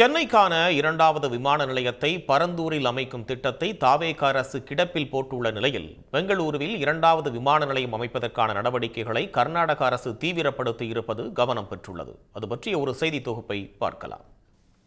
சென்னைக்கான இரண்டாவது விமான நிலையத்தை பரந்தூரில் அமைக்கும் திட்டத்தை தாவேக அரசு கிடப்பில் போட்டுள்ள நிலையில் பெங்களூருவில் இரண்டாவது விமான நிலையம் அமைப்பதற்கான நடவடிக்கைகளை கர்நாடக அரசு தீவிரப்படுத்தி இருப்பது கவனம் பெற்றுள்ளது. அது பற்றிய ஒரு செய்தி தொகுப்பை பார்க்கலாம்.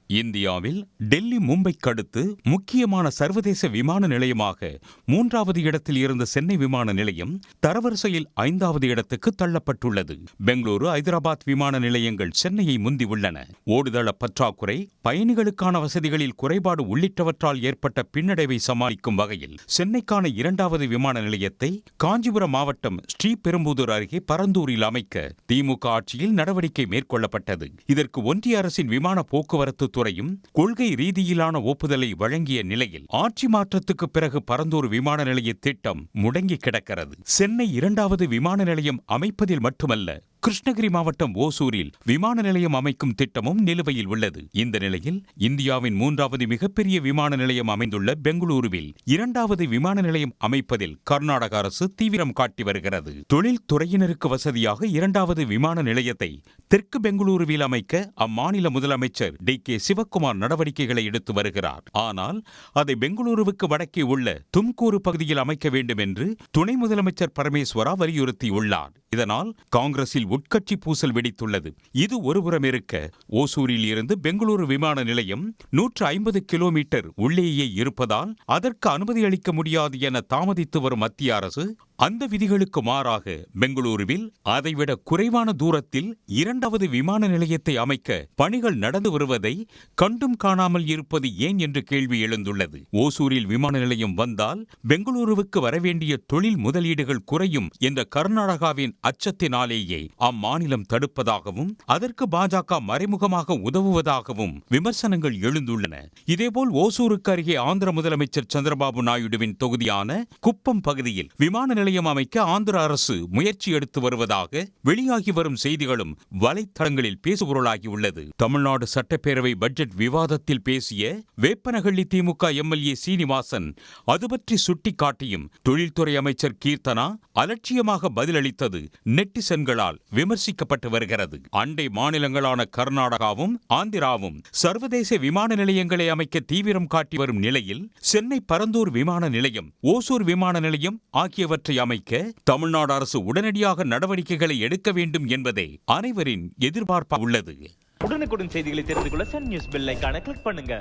இந்தியாவில் டெல்லி மும்பைக்கு அடுத்து முக்கியமான சர்வதேச விமான நிலையமாக 3வது இடத்தில் இருந்த சென்னை விமான நிலையம் தரவரிசையில் 5வது இடத்துக்கு தள்ளப்பட்டுள்ளது. பெங்களூரு, ஐதராபாத் விமான நிலையங்கள் சென்னையை முந்தி உள்ளன. ஓடுதள பற்றாக்குறை, பயணிகளுக்கான வசதிகளில் குறைபாடு உள்ளிட்டவற்றால் ஏற்பட்ட பின்னடைவை சமாளிக்கும் வகையில் சென்னைக்கான 2வது விமான நிலையத்தை காஞ்சிபுரம் மாவட்டம் ஸ்ரீபெரும்புதூர் அருகே பரந்தூரில் அமைக்க திமுக ஆட்சியில் நடவடிக்கை மேற்கொள்ளப்பட்டது. இதற்கு ஒன்றிய அரசின் விமான போக்குவரத்து துறையும் கொள்கை ரீதியிலான ஒப்புதலை வழங்கிய நிலையில் ஆட்சி மாற்றத்துக்கு பிறகு பரந்தூர் விமான நிலைய திட்டம் முடங்கி கிடக்கிறது. சென்னை 2வது விமான நிலையம் அமைப்பதில் மட்டுமல்ல, கிருஷ்ணகிரி மாவட்டம் ஓசூரில் விமான நிலையம் அமைக்கும் திட்டமும் நிலுவையில் உள்ளது. இந்த நிலையில் இந்தியாவின் 3வது மிகப்பெரிய விமான நிலையம் அமைந்துள்ள பெங்களூருவில் 2வது விமான நிலையம் அமைப்பதில் கர்நாடக அரசு தீவிரம் காட்டி வருகிறது. தொழில் துறையினருக்கு வசதியாக 2வது விமான நிலையத்தை தெற்கு பெங்களூருவில் அமைக்க அம்மாநில முதலமைச்சர் டி.கே. சிவக்குமார் நடவடிக்கைகளை எடுத்து வருகிறார். ஆனால் அதை பெங்களூருவுக்கு வடக்கே உள்ள தும்கூரு பகுதியில் அமைக்க வேண்டும் என்று துணை முதலமைச்சர் பரமேஸ்வரா வலியுறுத்தியுள்ளார். இதனால் காங்கிரஸில் உட்கட்சி பூசல் வெடித்துள்ளது. இது ஒருபுறம் இருக்க, ஓசூரில் இருந்து பெங்களூரு விமான நிலையம் 150 கிலோமீட்டர் உள்ளேயே இருப்பதால் அதற்கு அனுமதி அளிக்க முடியாது என தாமதித்து வரும் மத்திய அரசு அந்த விதிகளுக்கு மாறாக பெங்களூருவில் அதைவிட குறைவான தூரத்தில் 2வது விமான நிலையத்தை அமைக்க பணிகள் நடந்து வருவதை கண்டும் காணாமல் இருப்பது ஏன் என்று கேள்வி எழுந்துள்ளது. ஓசூரில் விமான நிலையம் வந்தால் பெங்களூருவுக்கு வரவேண்டிய தொழில் முதலீடுகள் குறையும் என்ற கர்நாடகாவின் அச்சத்தினாலேயே அம்மாநிலம் தடுப்பதாகவும் அதற்கு பாஜக மறைமுகமாக உதவுவதாகவும் விமர்சனங்கள் எழுந்துள்ளன. இதேபோல் ஓசூருக்கு அருகே ஆந்திர முதலமைச்சர் சந்திரபாபு நாயுடுவின் தொகுதியான குப்பம் பகுதியில் விமான நிலையம் அமைக்க ஆந்திர அரசு முயற்சி எடுத்து வருவதாக வெளியாகி வரும் செய்திகளும் வலைத்தளங்களில் பேசுபொருளாகியுள்ளது. தமிழ்நாடு சட்டப்பேரவை பட்ஜெட் விவாதத்தில் பேசிய வேப்பனஹள்ளி திமுக எம்எல்ஏ சீனிவாசன் அது பற்றி சுட்டிக்காட்டியும் தொழில்துறை அமைச்சர் கீர்த்தனா அலட்சியமாக பதிலளித்தது நெட்டிசன்களால் விமர்சிக்கப்பட்டு வருகிறது. அண்டை மாநிலங்களான கர்நாடகாவும் ஆந்திராவும் சர்வதேச விமான நிலையங்களை அமைக்க தீவிரம் காட்டி வரும் நிலையில் சென்னை பரந்தூர் விமான நிலையம், ஓசூர் விமான நிலையம் ஆகியவற்றை அமைக்க தமிழ்நாடு அரசு உடனடியாக நடவடிக்கைகளை எடுக்க வேண்டும் என்பதே அனைவரின் எதிர்பார்ப்பாக உள்ளது. உடனுக்குடன் செய்திகளை தெரிந்து கொள்ள சன் நியூஸ் பெல் ஐகானை கிளிக் பண்ணுங்க.